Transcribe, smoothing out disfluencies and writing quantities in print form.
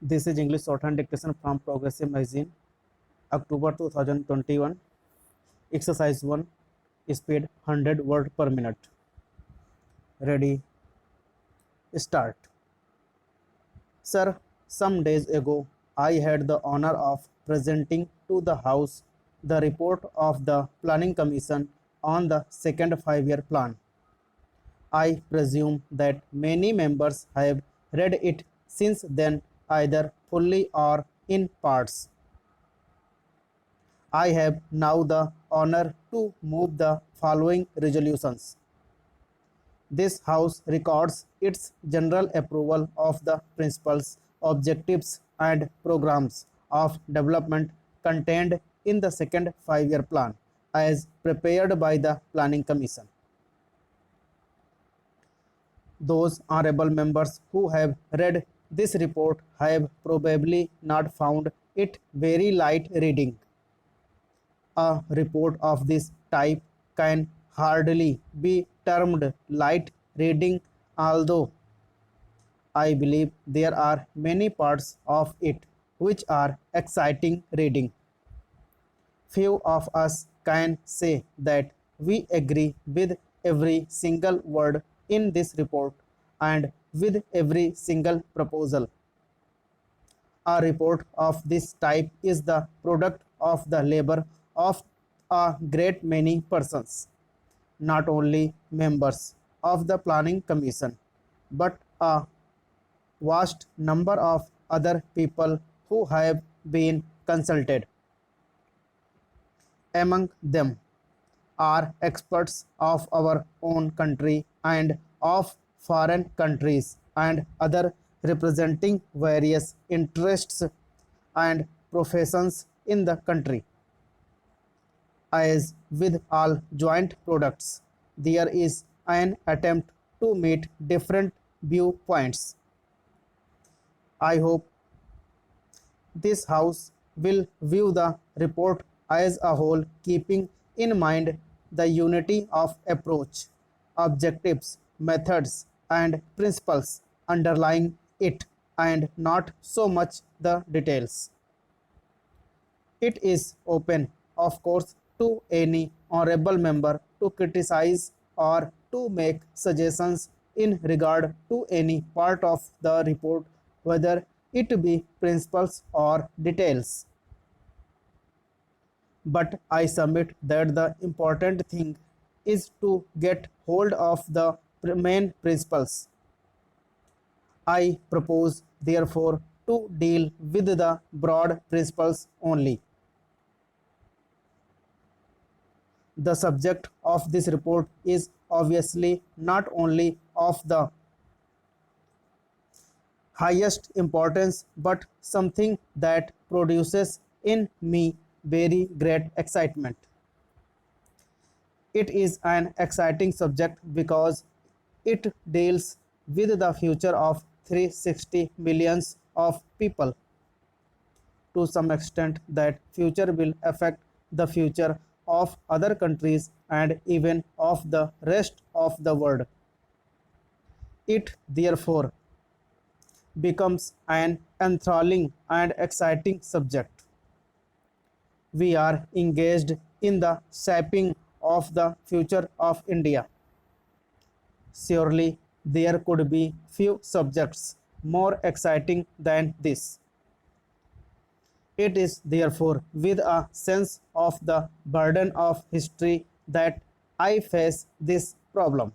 This is English shorthand dictation from Progressive Magazine, October 2021. Exercise 1, speed 100 word per minute. Ready, start. Sir, some days ago, I had the honor of presenting to the House the report of the Planning Commission on the second 5-year plan. I presume that many members have read it since then, either fully or in parts. I have now the honor to move the following resolutions. This House records its general approval of the principles, objectives, and programs of development contained in the second 5-year plan as prepared by the Planning Commission. Those honorable members who have read this report have probably not found it very light reading. A report of this type can hardly be termed light reading, although I believe there are many parts of it which are exciting reading. Few of us can say that we agree with every single word in this report and with every single proposal. A report of this type is the product of the labor of a great many persons, not only members of the Planning Commission, but a vast number of other people who have been consulted. Among them are experts of our own country and of foreign countries and other representing various interests and professions in the country. As with all joint products, there is an attempt to meet different viewpoints. I hope this House will view the report as a whole, keeping in mind the unity of approach, objectives, methods, and principles underlying it, and not so much the details. It is open, of course, to any honorable member to criticize or to make suggestions in regard to any part of the report, whether it be principles or details. But I submit that the important thing is to get hold of the main principles. I propose, therefore, to deal with the broad principles only. The subject of this report is obviously not only of the highest importance, but something that produces in me very great excitement. It is an exciting subject because it deals with the future of 360 millions of people. To some extent, that future will affect the future of other countries and even of the rest of the world. It therefore becomes an enthralling and exciting subject. We are engaged in the shaping of the future of India. Surely there could be few subjects more exciting than this. It is therefore with a sense of the burden of history that I face this problem.